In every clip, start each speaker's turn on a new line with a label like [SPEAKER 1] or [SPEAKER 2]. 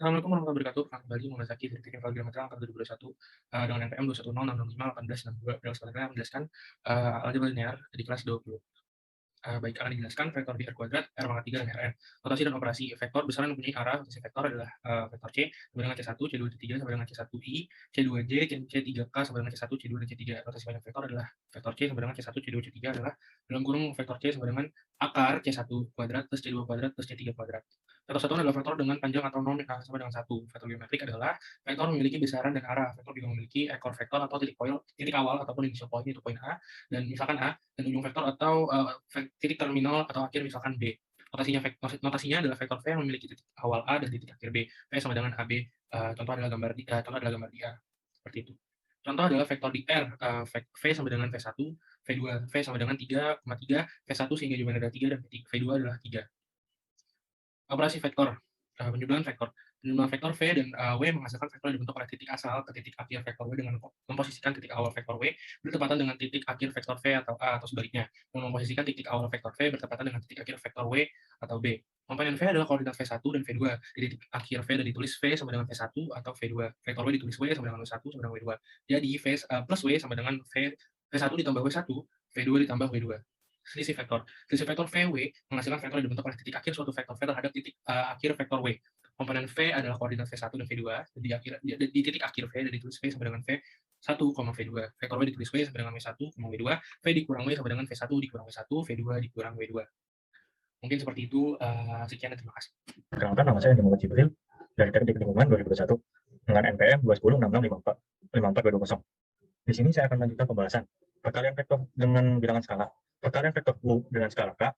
[SPEAKER 1] Assalamualaikum warahmatullahi wabarakatuh. Kembali Muhammad Zaki dari Teknik Kalkulator Geometri Angka 2021 dengan NPM 21066551862 dalam selanjutnya menjelaskan aljabar linear di kelas 20. Baik, akan dijelaskan vektor di R kuadrat, R pangkat 3, dan Rn. Notasi dan operasi. Vektor besaran mempunyai arah. Notasi vektor adalah vektor C sama dengan C1, C2, C3 sama dengan C1I, C2J, C3K sama dengan C1, C2, dan C3. Notasi banyak vektor adalah vektor C sama dengan C1, C2, C3 adalah dalam kurung vektor C sama dengan akar C1 kuadrat plus C2 kuadrat plus C3 kuadrat. Vektor satuan adalah vektor dengan panjang atau non sama dengan 1. Vektor geometrik adalah vektor memiliki besaran dan arah. Vektor juga memiliki ekor vektor atau titik awal ataupun initial point, yaitu poin A, dan misalkan A, dan ujung vektor atau titik terminal atau akhir misalkan B. Notasinya adalah vektor V yang memiliki titik awal A dan titik akhir B. V sama dengan AB. Contoh adalah gambar di A. Seperti itu. Contoh adalah vektor di R. V sama dengan V1, V2. V sama dengan 3,3, V1 sehingga jawabannya adalah 3, dan V2 adalah 3. Operasi vektor. Penjumlahan vektor. Penjumlahan vektor V dan W menghasilkan vektor yang dibentuk oleh titik asal ke titik akhir vektor W dengan memposisikan titik awal vektor W bertepatan dengan titik akhir vektor V atau A, atau sebaliknya, dan memposisikan titik awal vektor V bertepatan dengan titik akhir vektor W atau B. Komponen V adalah koordinat V1 dan V2. Di titik akhir V dan ditulis V sama dengan V1 atau V2. Vektor W ditulis W sama dengan W1 sama dengan W2. Jadi plus W sama dengan V1 ditambah W1, V2 ditambah W2. Selisih vektor. Selisih vektor VW menghasilkan vektor yang dibentuk oleh titik akhir suatu vektor V terhadap titik akhir vektor W. Komponen V adalah koordinat V1 dan V2. Di titik akhir V dan ditulis V sama dengan V1, V2. Vektor W ditulis W sama dengan W1, W2. V dikurang W sama dengan V1 dikurang W1, V2 dikurang W2. Mungkin seperti itu. Sekian dan terima kasih.
[SPEAKER 2] Perkenalkan, nama saya Muhammad Jibril dari Teknik Lingkungan 2021 dengan NPM 2106654 220. Di sini saya akan melanjutkan pembahasan perkalian vektor dengan bilangan skala. Perkalian vektor U dengan skala K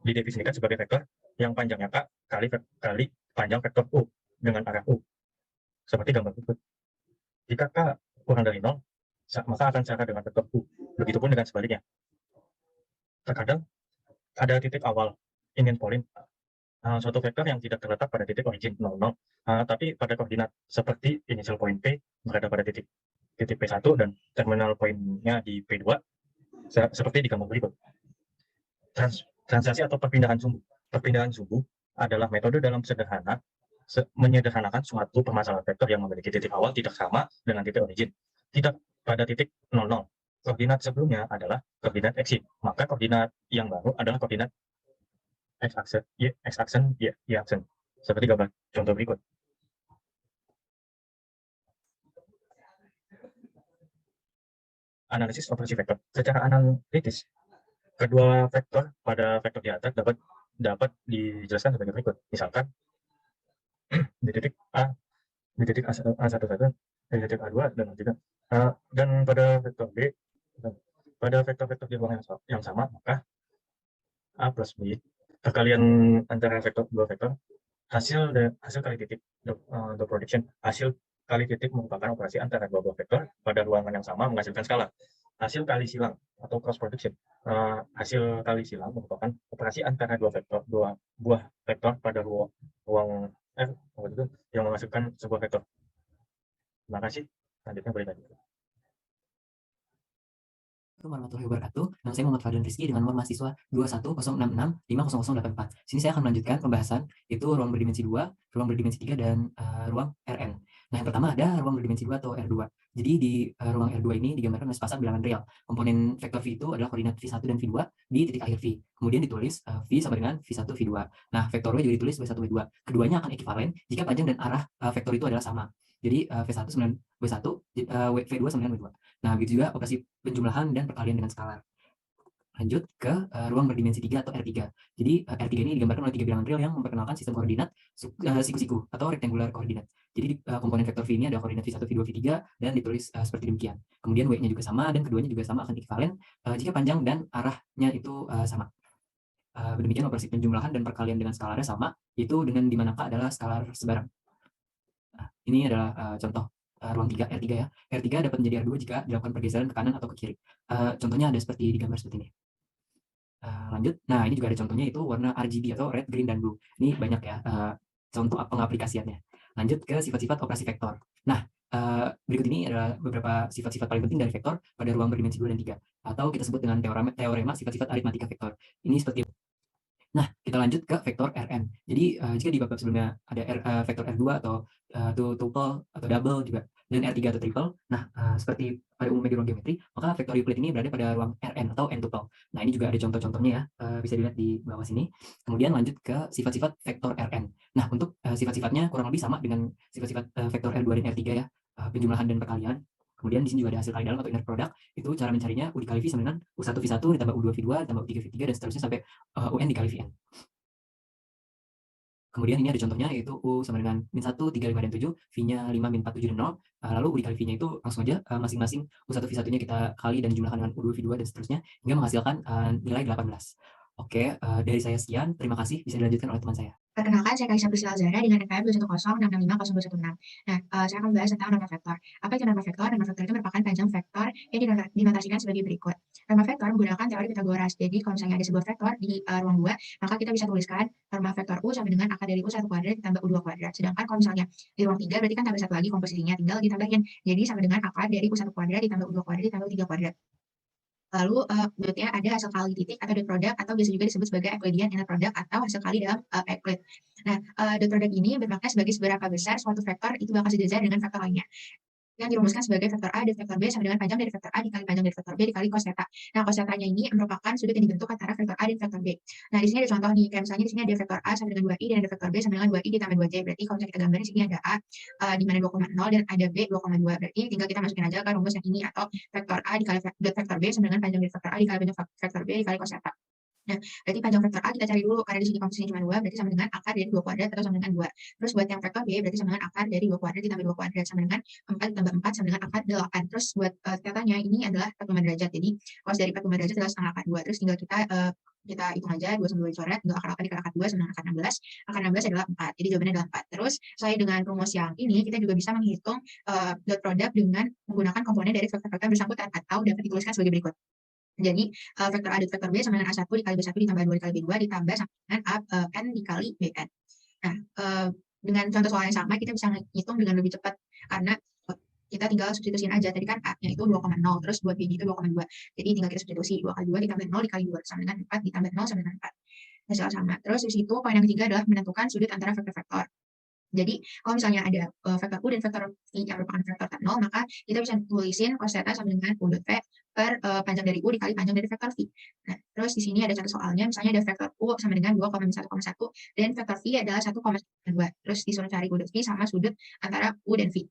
[SPEAKER 2] didefinisikan sebagai vektor yang panjangnya K kali panjang vektor U dengan arah U. Seperti gambar berikut. Jika K kurang dari 0, maka akan sama dengan vektor U. Begitupun dengan sebaliknya. Terkadang ada titik awal ingin point suatu vektor yang tidak terletak pada titik origin 00, tapi pada koordinat seperti initial point P berada pada titik P1 dan terminal poinnya di P2, seperti di gambar berikut. Translasi atau perpindahan sumbu. Perpindahan sumbu adalah metode dalam menyederhanakan suatu permasalahan vektor yang memiliki titik awal tidak sama dengan titik origin, tidak pada titik 00. Koordinat sebelumnya adalah koordinat x, maka koordinat yang baru adalah koordinat x-aksen, y-aksen, seperti gambar contoh berikut. Analisis operasi vektor. Secara analitis, kedua vektor pada vektor di atas dapat dijelaskan sebagai berikut. Misalkan di titik A, di titik A11, di titik A2 dan juga dan pada vektor B, pada vektor-vektor di ruang yang sama, maka A plus B perkalian antara dua vektor hasil kali titik dot production, hasil kali titik merupakan operasi antara dua buah vektor pada ruangan yang sama menghasilkan skala. Hasil kali silang atau cross production, hasil kali silang merupakan operasi antara dua buah vektor pada ruang R yang menghasilkan sebuah vektor. Terima kasih. Selanjutnya boleh lanjut.
[SPEAKER 3] Warahmatullahi wabarakatuh. Nama saya Muhammad Fadlan Rizky dengan nomor mahasiswa 21066500084. Sini saya akan melanjutkan pembahasan itu ruang berdimensi 2, ruang berdimensi 3, dan ruang Rn. Nah, yang pertama ada ruang berdimensi 2 atau R2. Jadi di ruang R2 ini digambarkan oleh sepasang bilangan real. Komponen vektor V itu adalah koordinat V1 dan V2 di titik akhir V. Kemudian ditulis V sama dengan V1, V2. Nah, vektor W juga ditulis W1, W2. Keduanya akan ekivalen jika panjang dan arah vektor itu adalah sama. Jadi V1 sama dengan W1, V2 sama dengan W2. Nah, begitu juga operasi penjumlahan dan perkalian dengan skalar. Lanjut ke ruang berdimensi 3 atau R3. Jadi R3 ini digambarkan oleh 3 bilangan real yang memperkenalkan sistem koordinat siku-siku atau rektangular koordinat. Jadi komponen vektor V ini ada koordinat V1, V2, V3 dan ditulis seperti demikian. Kemudian W-nya juga sama dan keduanya juga sama akan ekivalen jika panjang dan arahnya itu sama. Demikian operasi penjumlahan dan perkalian dengan skalarnya sama, itu dengan dimanakah adalah skalar sebarang. Nah, ini adalah contoh ruang 3, R3 ya. R3 dapat menjadi R2 jika dilakukan pergeseran ke kanan atau ke kiri. Contohnya ada seperti di gambar seperti ini. Lanjut. Nah, ini juga ada contohnya, itu warna RGB atau red, green, dan blue. Ini banyak ya contoh pengaplikasiannya. Lanjut ke sifat-sifat operasi vektor. Nah, berikut ini adalah beberapa sifat-sifat paling penting dari vektor pada ruang berdimensi 2 dan 3. Atau kita sebut dengan teorema sifat-sifat aritmatika vektor. Ini seperti Nah, kita lanjut ke vektor Rn. Jadi, jika di bab sebelumnya ada vektor R2 atau, tuple atau double juga, dan R3 atau triple. Nah, seperti pada umumnya di ruang geometri, maka vektor Euclid ini berada pada ruang Rn atau n-tuple. Nah, ini juga ada contoh-contohnya ya, bisa dilihat di bawah sini. Kemudian lanjut ke sifat-sifat vektor Rn. Nah, untuk, sifat-sifatnya kurang lebih sama dengan sifat-sifat, vektor R2 dan R3 ya, penjumlahan dan perkalian. Kemudian di sini juga ada hasil kali dalam atau inner product. Itu cara mencarinya U dikali V sama dengan U1V1 ditambah U2V2 ditambah U3V3 dan seterusnya sampai UN dikali Vn. Kemudian ini ada contohnya yaitu U sama dengan min 1, 3, 5, dan 7, V-nya 5, min 4, 7, dan 0. Lalu U dikali V-nya itu langsung aja masing-masing U1V1-nya kita kali dan jumlahkan dengan U2V2 dan seterusnya hingga menghasilkan nilai 18. Oke, dari saya sekian. Terima kasih. Bisa dilanjutkan oleh teman saya.
[SPEAKER 4] Perkenalkan, saya Kaisa Priscilla Zara dengan NPM 210665016. Nah, saya akan membahas tentang norma vektor. Apa itu norma vektor? Norma vektor itu merupakan panjang vektor yang dinotasikan sebagai berikut. Norma vektor menggunakan teori Pythagoras. Jadi, kalau misalnya ada sebuah vektor di ruang 2, maka kita bisa tuliskan norma vektor U sama dengan akar dari U1 kuadrat ditambah U2 kuadrat. Sedangkan kalau misalnya di ruang 3, berarti kan tambah satu lagi komposisinya, tinggal ditambahin. Jadi, sama dengan akar dari U1 kuadrat ditambah U2 kuadrat ditambah U3 kuadrat. Lalu berikutnya ada hasil kali titik atau dot product atau biasa juga disebut sebagai Euclidean inner product atau hasil kali dalam Euclid. Nah, dot product ini bermakna sebagai seberapa besar suatu vektor itu bakal sejajar dengan vektor lainnya, yang dirumuskan sebagai vektor A dan vektor B sama dengan panjang dari vektor A dikali panjang dari vektor B dikali cos theta. Nah, cos theta-nya ini merupakan sudut yang dibentuk antara vektor A dan vektor B. Nah, di sini ada contoh nih, kayak misalnya di sini ada vektor A sama dengan 2i dan ada vektor B sama dengan 2i ditambah 2j. Berarti kalau misalnya kita gambarin di sini ada A di mana 2,0 dan ada B 2,2. Berarti tinggal kita masukin aja ke rumus yang ini atau vektor A dikali dot vektor B sama dengan panjang dari vektor A dikali panjang vektor B dikali cos theta. Nah, berarti panjang vektor A kita cari dulu, karena di sini komposisinya cuma 2, berarti sama dengan akar dari 2 kuadrat atau sama dengan 2. Terus buat yang vektor B, berarti sama dengan akar dari 2 kuadrat ditambah 2 kuadrat, sama dengan 4 ditambah 4 sama dengan akar 8. Terus buat tetanya ini adalah 45 derajat, jadi cos dari 45 derajat adalah setengah akar 2. Terus tinggal kita hitung aja 2 sama 2 dicoret, tinggal akar dikali akar 2 sama dengan akar 16. Akar 16 adalah 4, jadi jawabannya adalah 4. Terus sesuai dengan rumus yang ini, kita juga bisa menghitung dot product dengan menggunakan komponen dari vektor-vektor bersangkutan atau dapat dituliskan sebagai berikut. Jadi, vektor A dan vektor B sama dengan A1 dikali B1 ditambah 2 dikali B2 ditambah sama dengan N dikali Bn. Nah, dengan contoh soal yang sama, kita bisa ngitung dengan lebih cepat, karena kita tinggal substitusiin aja. Tadi kan A-nya itu 2,0, terus buat B-nya itu 2,2. Jadi tinggal kita substitusi, 2 kali 2 ditambah 0 dikali 2, sama dengan 4 ditambah 0 sama dengan 4. Hasilnya sama. Terus di situ, poin yang ketiga adalah menentukan sudut antara vektor-vektor. Jadi, kalau misalnya ada vektor U dan vektor V yang merupakan vektor 0, maka kita bisa tulisin cos theta sama dengan U dot V per panjang dari U dikali panjang dari vektor V. Nah, terus di sini ada contoh soalnya, misalnya ada vektor U sama dengan 2,1,1 dan vektor V adalah 1,2. Terus disuruh cari U dot V sama sudut antara U dan V.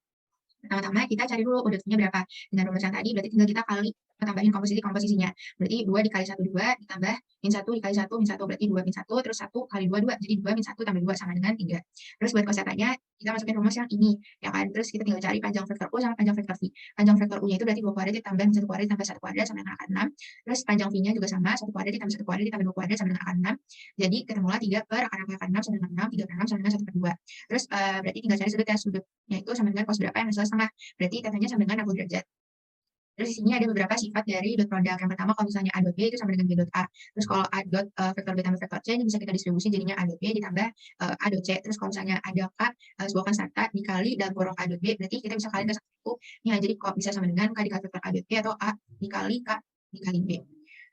[SPEAKER 4] Pertama-tama kita cari dulu U dot V-nya berapa. Dengan rumus yang tadi, berarti tinggal kita kali tambahin komposisinya. Berarti 2 dikali 1, 2, ditambah min 1 dikali 1, min 1, berarti 2 min 1, terus 1 kali 2, 2. Jadi 2 min 1 tambah 2 sama dengan 3. Terus buat cos theta-nya, kita masukin rumus yang ini, ya kan. Terus kita tinggal cari panjang vektor U sama panjang vektor V. Panjang vektor U-nya itu berarti 2 kuadrat ditambah min 1 kuadrat ditambah 1 kuadrat sama dengan akar 6. Terus panjang V-nya juga sama, 1 kuadrat ditambah 1 kuadrat ditambah 2 kuadrat sama dengan akar 6. Jadi ketemulah 3 per akar 6 sama dengan 6, 3 per 6 sama dengan 1 per 2. Terus berarti tinggal cari sudut ya, sudutnya itu sama dengan cos berapa yang hasilnya setengah. Berarti tetanya sama dengan 60 derajat. Terus di sini ada beberapa sifat dari dot product. Yang pertama, kalau misalnya A dot B itu sama dengan B dot A. Terus kalau A dot vektor B tambah vektor C ini bisa kita distribusi jadinya A dot B ditambah A dot C. Terus kalau misalnya ada K sebuah konstanta dikali dalam kurung A dot B, berarti kita bisa kaliin ke satu. Ya, jadi kok bisa sama dengan K dikali vektor A dot B atau A dikali K dikali B.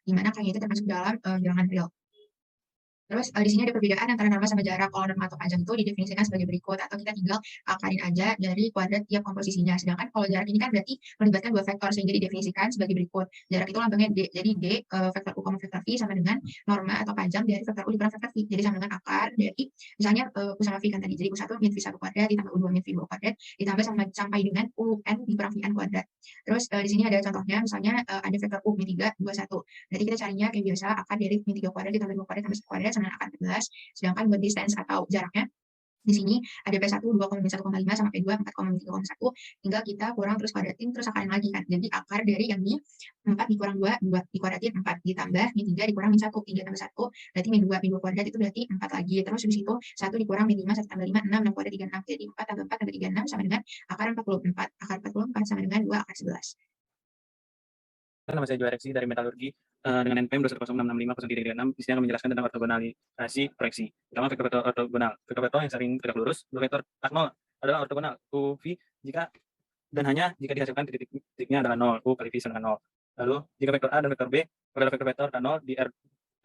[SPEAKER 4] Dimana K itu termasuk dalam bilangan real. Terus di sini ada perbedaan antara norma sama jarak. Kalau norma atau panjang itu didefinisikan sebagai berikut, atau kita tinggal akarin aja dari kuadrat tiap komposisinya. Sedangkan kalau jarak ini kan berarti melibatkan dua vektor, sehingga didefinisikan sebagai berikut. Jarak itu lambangnya D, jadi D vektor U, vektor V sama dengan norma atau panjang dari vektor U dikurang vektor V. Jadi sama dengan akar dari misalnya U sama V kan tadi. Jadi U1 min V1 kuadrat ditambah U2 min V2 kuadrat ditambah sampai dengan UN dikurang Vn kuadrat. Terus di sini ada contohnya, misalnya ada vektor U min 3, 2, 1. Berarti kita carinya kayak biasa, akar dari min 3 kuadrat ditambah 2 kuadrat tambah 1 kuadrat sama akar 14. Sedangkan buat distance atau jaraknya di sini ada P1 2,1,5 sama P2 4,3,1. Tinggal kita kurang terus kuadratin terus akarin lagi kan. Jadi akar dari yang ini 4 dikurang 2 dikuadratin 4 ditambah min 3 dikurang min 1, 3 tambah 1 berarti min 2 kuadrat itu berarti 4 lagi. Terus habis itu 1 dikurang min 5, 1 tambah 5, 6 kuadrat 36. Jadi 4 tambah 4 tambah 36 sama dengan akar 44. Akar 44 sama dengan 2 akar 11.
[SPEAKER 5] Nama saya Juareksi dari Metalurgi dengan NPM 2106650.6. Di sini akan menjelaskan tentang ortogonalisasi proyeksi. Pertama, vektor ortogonal. Vektor yang sering tegak lurus. Dua vektor A0 adalah ortogonal. U, V jika dan hanya jika dihasilkan titik-titiknya adalah 0. U kali V sama dengan 0. Lalu, jika vektor A dan vektor B adalah vektor A0 di R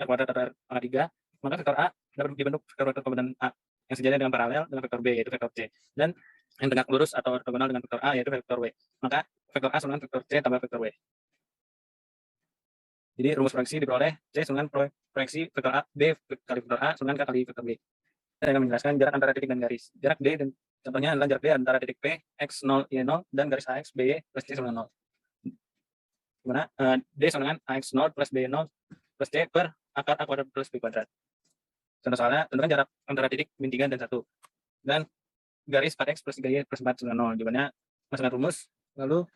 [SPEAKER 5] kuadrat atau R pangkat 3, maka vektor A dapat dibentuk vektor komponen A yang sejajar dengan paralel dengan vektor B, yaitu vektor C. Dan yang tegak lurus atau ortogonal dengan vektor A, yaitu vektor W. Maka vektor A sama dengan vektor C tambah vektor W. Jadi rumus proyeksi diperoleh C sama dengan proyeksi vektor A, B kali vektor A sama dengan K kali vektor B. Saya akan menjelaskan jarak antara titik dan garis. Jarak D dan contohnya adalah jarak D antara titik P, X0, Y0, dan garis AX, BY plus C sama dengan 0. Dimana D sama dengan AX0 plus BY0 plus C per akar A kuadrat plus B kuadrat. Contoh soalnya, tentukan jarak antara titik min 3 dan 1. Dan garis 4X plus 3Y plus 4 sama 0. Jawabannya masukkan rumus, lalu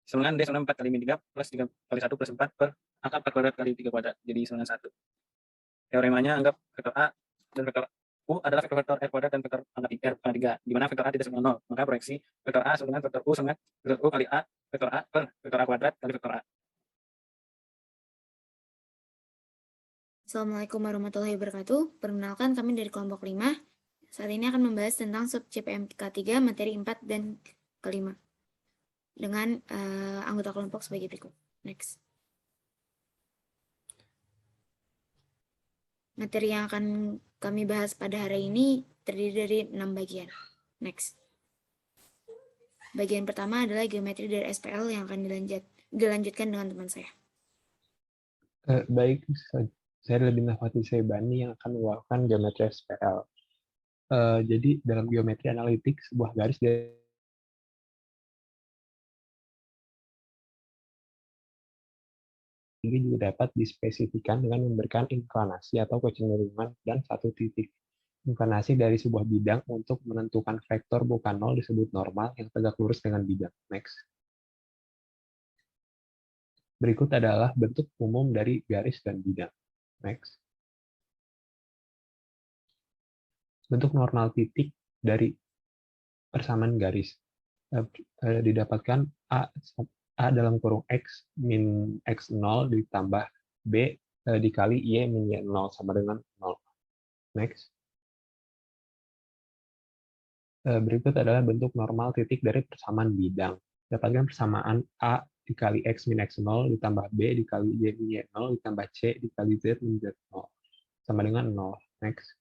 [SPEAKER 5] sama dengan D sama dengan 4 kali min 3 plus 3 kali 1 plus 4 per akar 4 kuadrat kali 3 kuadrat. Jadi sama dengan 1. Teoremanya anggap vektor A dan vektor U adalah vektor R kuadrat dan vektor pangkat R pangkat 3, di mana vektor A tidak sama dengan 0. Maka proyeksi vektor A sama dengan vektor U sama vektor U kali A, vektor A per vektor A kuadrat kali vektor A.
[SPEAKER 6] Assalamualaikum warahmatullahi wabarakatuh. Perkenalkan, kami dari kelompok 5. Saat ini akan membahas tentang sub CPMK 3, materi 4 dan kelima. Dengan anggota kelompok sebagai berikut. Next. Materi yang akan kami bahas pada hari ini terdiri dari 6 bagian. Next. Bagian pertama adalah geometri dari SPL yang akan dilanjutkan dengan teman saya.
[SPEAKER 7] Baik, saya adalah Binafati Sebani yang akan membawakan geometri SPL. Jadi dalam geometri analitik, sebuah garis ini juga dapat dispesifikkan dengan memberikan inklinasi atau kecenderungan dan satu titik. Inklinasi dari sebuah bidang untuk menentukan vektor bukan nol disebut normal yang tegak lurus dengan bidang. Next. Berikut adalah bentuk umum dari garis dan bidang. Next. Bentuk normal titik dari persamaan garis didapatkan A dalam kurung X min X0 ditambah B dikali Y min Y0 sama dengan 0. Next. Berikut adalah bentuk normal titik dari persamaan bidang. Dapatkan persamaan A dikali X min X0 ditambah B dikali Y min Y0 ditambah C dikali Z min Z0 sama dengan 0. Next.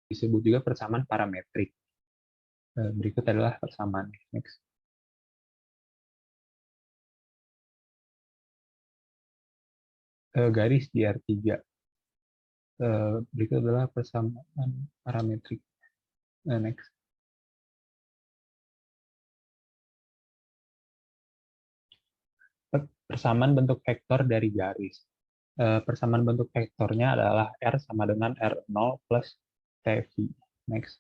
[SPEAKER 7] Disebut juga persamaan parametrik. Berikut adalah persamaan. Next. Garis di R3. Berikut adalah persamaan parametrik. Next. Persamaan bentuk vektor dari garis. Persamaan bentuk vektornya adalah R sama dengan R0 plus TV. Next.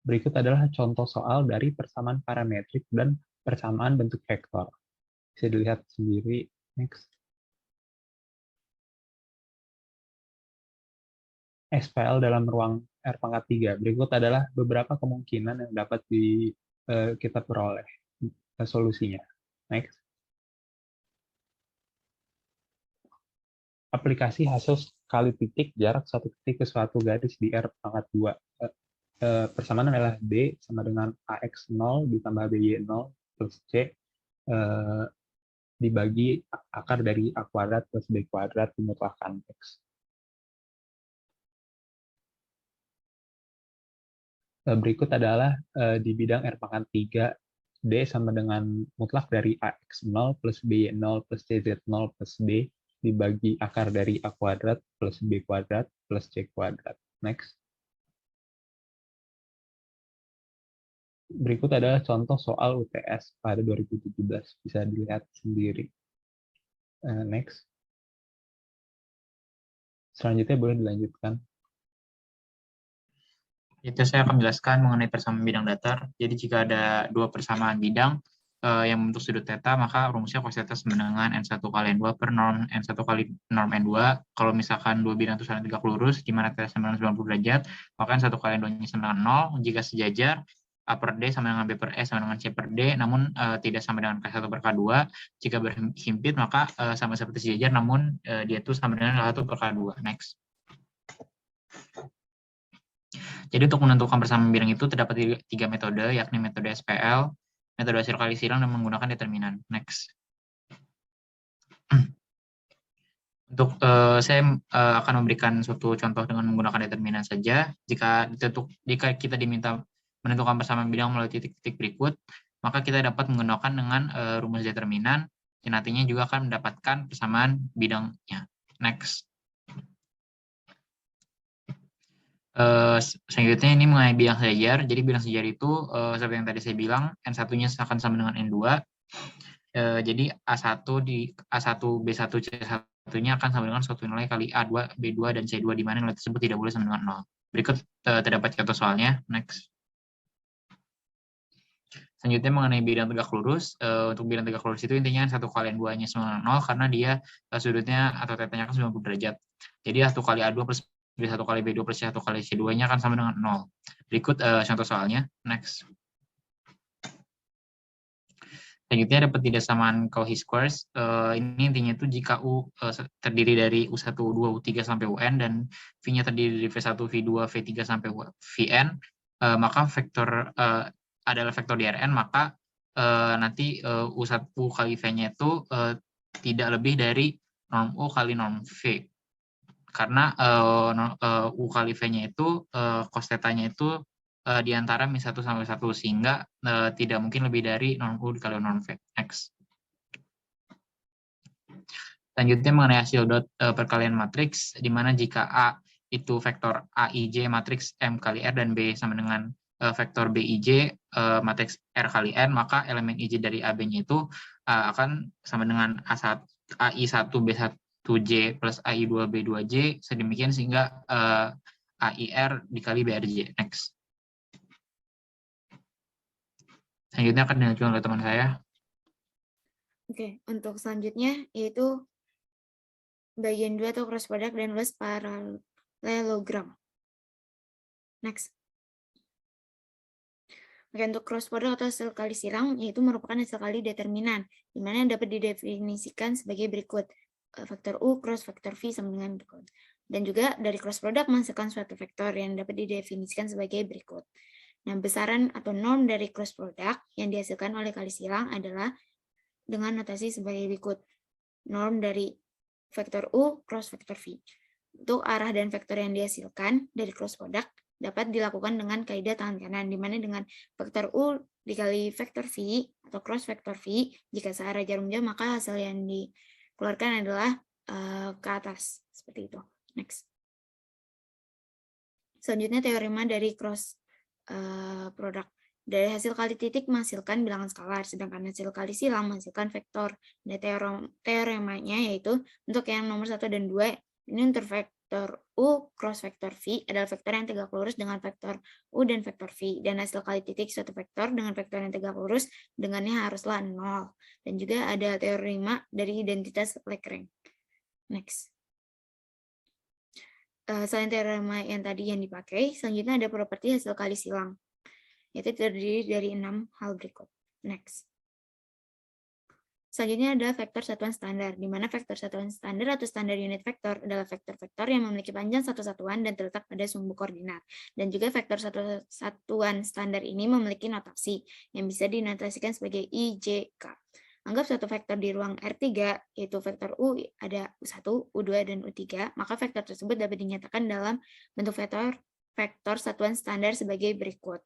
[SPEAKER 7] Berikut adalah contoh soal dari persamaan parametrik dan persamaan bentuk vektor. Bisa dilihat sendiri. Next. SPL dalam ruang R pangkat 3. Berikut adalah beberapa kemungkinan yang dapat kita peroleh solusinya. Next. Aplikasi hasil kali titik jarak satu titik ke suatu garis di R pangkat 2. Persamaan adalah D sama dengan AX0 ditambah BY0 plus C dibagi akar dari A kuadrat plus B kuadrat dimutlakkan X. Berikut adalah di bidang R pangkat 3, D sama dengan mutlak dari AX0 plus BY0 plus CZ0 plus D dibagi akar dari A kuadrat plus B kuadrat plus C kuadrat. Next. Berikut adalah contoh soal UTS pada 2017. Bisa dilihat sendiri. Next. Selanjutnya boleh dilanjutkan.
[SPEAKER 8] Itu saya akan menjelaskan mengenai persamaan bidang datar. Jadi jika ada dua persamaan bidang yang membentuk sudut theta, maka rumusnya cos theta sama dengan N1 kali N2 per norm N1 kali norm N2. Kalau misalkan dua bidang itu saling tegak lurus, di mana theta sama dengan 90 derajat, maka N1 kali N2-nya sama dengan 0. Jika sejajar, A per D sama dengan B per S sama dengan C per D, namun tidak sama dengan K1 per K2. Jika berhimpit, maka sama seperti sejajar, namun dia itu sama dengan K1 per K2. Next. Jadi untuk menentukan persamaan bidang itu terdapat 3 metode, yakni metode SPL, metode hasil kali silang, dan menggunakan determinan. Next. Untuk saya akan memberikan suatu contoh dengan menggunakan determinan saja. Jika kita diminta menentukan persamaan bidang melalui titik-titik berikut, maka kita dapat menggunakan dengan rumus determinan, yang nantinya juga akan mendapatkan persamaan bidangnya. Next. Selanjutnya ini mengenai bidang sejajar. Jadi bidang sejajar itu seperti yang tadi saya bilang, N1-nya akan sama dengan N2. Jadi A1 B1 C1-nya akan sama dengan suatu nilai kali A2 B2 dan C2, di mana nilai tersebut tidak boleh sama dengan 0. Berikut terdapat contoh soalnya. Next. Selanjutnya mengenai bidang tegak lurus. Untuk bidang tegak lurus itu intinya 1 kali N2-nya sama dengan 0, karena dia sudutnya atau tetanya kan 90 derajat. Jadi 1 kali A2 plus B1 kali B2 plus C1 kali C2-nya akan sama dengan 0. Berikut contoh soalnya. Next. Selanjutnya dapat tidak samaan Cauchy squares. Ini intinya itu jika U terdiri dari U1, U2, U3 sampai UN, dan V-nya terdiri dari V1, V2, V3 sampai Vn, maka vektor adalah vektor di Rn, maka nanti U1 kali V-nya itu tidak lebih dari norm U kali norm V. Karena U kali V-nya itu cos θ-nya itu di antara min 1 sampai 1, sehingga tidak mungkin lebih dari norm U dikali norm V. X. Selanjutnya mengenai hasil dot perkalian matriks, di mana jika A itu vektor AIJ matriks M kali R dan B sama dengan vektor BIJ matriks R kali N, maka elemen IJ dari AB-nya itu akan sama dengan AI1 B1J plus AI2 B2J, sedemikian sehingga AIR dikali BRJ. Next. Selanjutnya akan dilanjutkan oleh teman saya.
[SPEAKER 6] Oke, untuk selanjutnya yaitu bagian 2 atau cross product dan list parallelogram. Next. Oke, untuk cross product atau hasil kali silang yaitu merupakan hasil kali determinan, di mana dapat didefinisikan sebagai berikut. Vektor U cross vektor V sama dengan berikut. Dan juga dari cross product menghasilkan suatu vektor yang dapat didefinisikan sebagai berikut. Nah, besaran atau norm dari cross product yang dihasilkan oleh kali silang adalah dengan notasi sebagai berikut. Norm dari vektor U cross vektor V. Untuk arah dan vektor yang dihasilkan dari cross product dapat dilakukan dengan kaidah tangan kanan, di mana dengan vektor U dikali vektor V atau cross vektor V, jika searah jarum jam, maka hasil yang dikeluarkan adalah ke atas. Seperti itu. Next. Selanjutnya teorema dari cross product. Dari hasil kali titik menghasilkan bilangan skalar, sedangkan hasil kali silang menghasilkan vektor. Dan teoremanya yaitu untuk yang nomor 1 dan 2, ini untuk vektor U cross vektor V adalah vektor yang tegak lurus dengan vektor U dan vektor V. Dan hasil kali titik suatu vektor dengan vektor yang tegak lurus dengannya haruslah 0. Dan juga ada teorema dari identitas Lagrange. Next. Selain teorema yang tadi yang dipakai, selanjutnya ada properti hasil kali silang, yaitu terdiri dari 6 hal berikut. Next. Selanjutnya ada vektor satuan standar, di mana vektor satuan standar atau standar unit vektor adalah vektor-vektor yang memiliki panjang satu satuan dan terletak pada sumbu koordinat. Dan juga vektor satuan standar ini memiliki notasi yang bisa dinotasikan sebagai IJK. Anggap suatu vektor di ruang R3, yaitu vektor U ada U1, U2, dan U3, maka vektor tersebut dapat dinyatakan dalam bentuk vektor satuan standar sebagai berikut.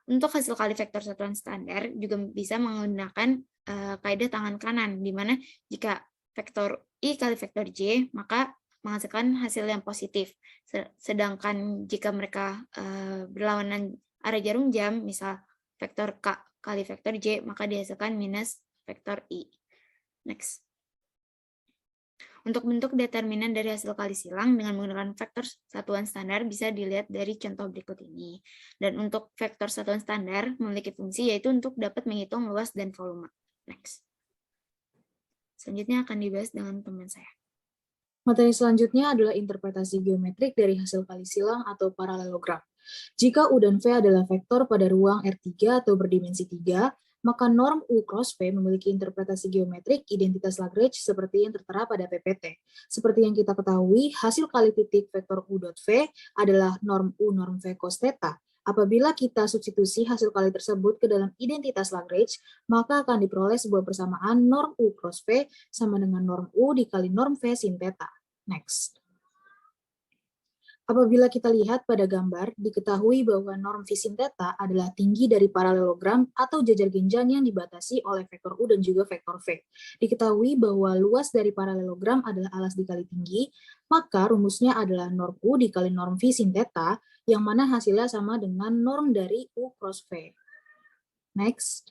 [SPEAKER 6] Untuk hasil kali vektor satuan standar juga bisa menggunakan kaidah tangan kanan, di mana jika vektor I kali vektor J, maka menghasilkan hasil yang positif. Sedangkan jika mereka berlawanan arah jarum jam, misal vektor K kali vektor J, maka dihasilkan minus vektor I. Next. Untuk bentuk determinan dari hasil kali silang dengan menggunakan vektor satuan standar bisa dilihat dari contoh berikut ini. Dan untuk vektor satuan standar memiliki fungsi yaitu untuk dapat menghitung luas dan volume. Next. Selanjutnya akan dibahas dengan teman saya.
[SPEAKER 9] Materi selanjutnya adalah interpretasi geometrik dari hasil kali silang atau paralelogram. Jika U dan V adalah vektor pada ruang R3 atau berdimensi 3, maka norm U cross V memiliki interpretasi geometrik identitas Lagrange seperti yang tertera pada PPT. Seperti yang kita ketahui, hasil kali titik vektor U dot V adalah norm U norm V cos theta. Apabila kita substitusi hasil kali tersebut ke dalam identitas Lagrange, maka akan diperoleh sebuah persamaan norm U cross V sama dengan norm U dikali norm V sin theta. Next. Apabila kita lihat pada gambar, diketahui bahwa norm V sin theta adalah tinggi dari paralelogram atau jajar genjang yang dibatasi oleh vektor U dan juga vektor V. Diketahui bahwa luas dari paralelogram adalah alas dikali tinggi, maka rumusnya adalah norm U dikali norm V sin theta, yang mana hasilnya sama dengan norm dari U cross V. Next.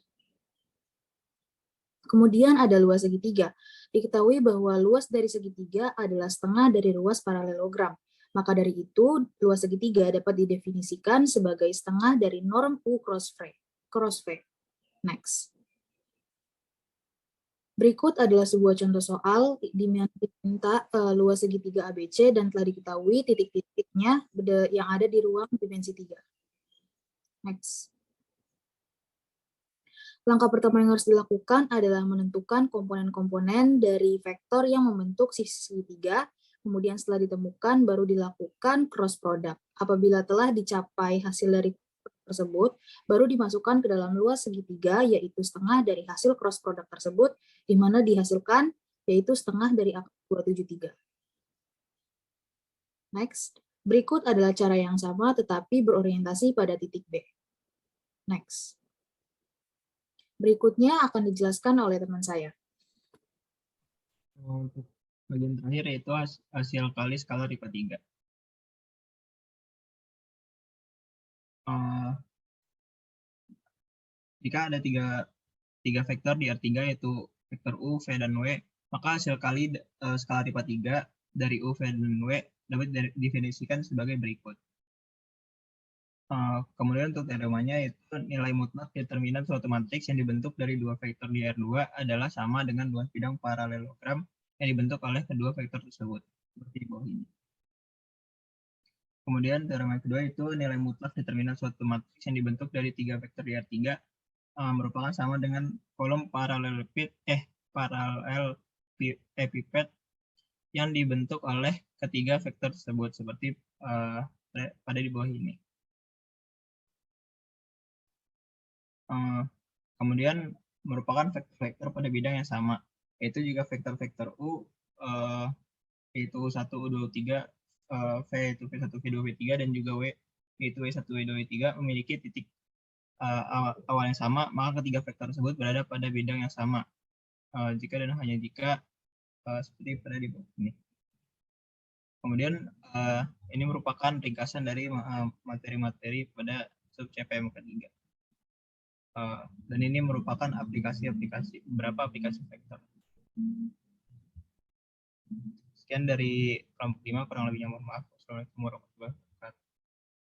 [SPEAKER 9] Kemudian ada luas segitiga. Diketahui bahwa luas dari segitiga adalah setengah dari luas paralelogram. Maka dari itu, luas segitiga dapat didefinisikan sebagai setengah dari norm U cross V. Next. Berikut adalah sebuah contoh soal diminta luas segitiga ABC dan telah diketahui titik-titiknya yang ada di ruang dimensi 3. Next. Langkah pertama yang harus dilakukan adalah menentukan komponen-komponen dari vektor yang membentuk sisi segitiga. Kemudian setelah ditemukan, baru dilakukan cross product. Apabila telah dicapai hasil dari tersebut, baru dimasukkan ke dalam luas segitiga, yaitu setengah dari hasil cross product tersebut, di mana dihasilkan yaitu setengah dari angka 273. Next. Berikut adalah cara yang sama, tetapi berorientasi pada titik B. Next. Berikutnya akan dijelaskan oleh teman saya.
[SPEAKER 10] Untuk bagian terakhir yaitu hasil kali skalar IPA 3. Jika ada tiga vektor di R3 yaitu vektor U, V, dan W, maka hasil kali skalar IPA 3 dari U, V, dan W dapat didefinisikan sebagai berikut. Kemudian untuk teoremanya yaitu nilai mutlak determinan suatu matriks yang dibentuk dari dua vektor di R2 adalah sama dengan luas bidang paralelogram yang dibentuk oleh kedua vektor tersebut, seperti di bawah ini. Kemudian teorema kedua itu nilai mutlak determinan suatu matriks yang dibentuk dari tiga vektor di R3 merupakan sama dengan kolom paralel epipet yang dibentuk oleh ketiga vektor tersebut, seperti pada di bawah ini. Kemudian merupakan vektor pada bidang yang sama, yaitu juga vektor-vektor U, yaitu U1, U2, U3, V yaitu V1, V2, V3, dan juga W yaitu W1, W2, W3 memiliki titik awal yang sama, maka ketiga vektor tersebut berada pada bidang yang sama. Jika dan hanya jika seperti pada di bawah ini. Kemudian ini merupakan ringkasan dari materi-materi pada sub CPM ketiga. Dan ini merupakan beberapa aplikasi vektor. Sekian dari kelompok 5, kurang lebihnya mohon maaf. Assalamualaikum warahmatullahi wabarakatuh.